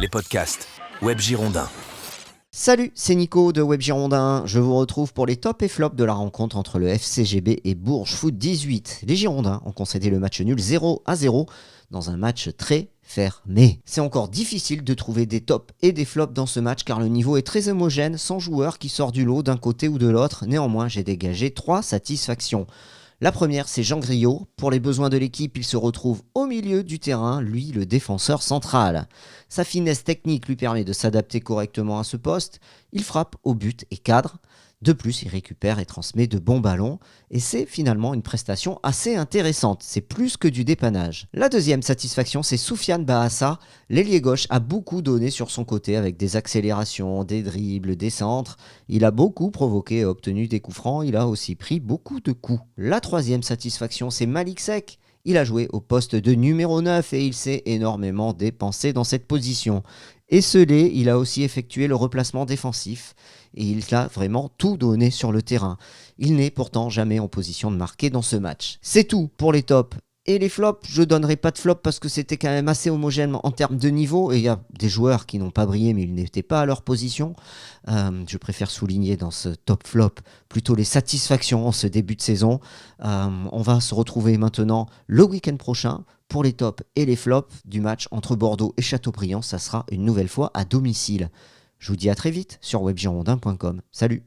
les podcasts Web Girondin. Salut, c'est Nico de Web Girondin. Je vous retrouve pour les tops et flops de la rencontre entre le FCGB et Bourges Foot 18. Les Girondins ont concédé le match nul 0-0 dans un match très fermé. C'est encore difficile de trouver des tops et des flops dans ce match car le niveau est très homogène, sans joueur qui sort du lot d'un côté ou de l'autre. Néanmoins, j'ai dégagé 3 satisfactions. La première, c'est Jean Griot. Pour les besoins de l'équipe, il se retrouve au milieu du terrain, lui le défenseur central. Sa finesse technique lui permet de s'adapter correctement à ce poste. Il frappe au but et cadre. De plus, il récupère et transmet de bons ballons. Et c'est finalement une prestation assez intéressante. C'est plus que du dépannage. La deuxième satisfaction, c'est Soufiane Bahassa. L'ailier gauche a beaucoup donné sur son côté avec des accélérations, des dribbles, des centres. Il a beaucoup provoqué et obtenu des coups francs. Il a aussi pris beaucoup de coups. La troisième satisfaction, c'est Malik Seck. Il a joué au poste de numéro 9 et il s'est énormément dépensé dans cette position. Esselé, il a aussi effectué le replacement défensif et il a vraiment tout donné sur le terrain. Il n'est pourtant jamais en position de marquer dans ce match. C'est tout pour les tops. Et les flops, je donnerai pas de flop parce que c'était quand même assez homogène en termes de niveau. Et il y a des joueurs qui n'ont pas brillé mais ils n'étaient pas à leur position. Je préfère souligner dans ce top flop plutôt les satisfactions en ce début de saison. On va se retrouver maintenant le week-end prochain pour les tops et les flops du match entre Bordeaux et Châteaubriand. Ça sera une nouvelle fois à domicile. Je vous dis à très vite sur webgirondin.com. Salut!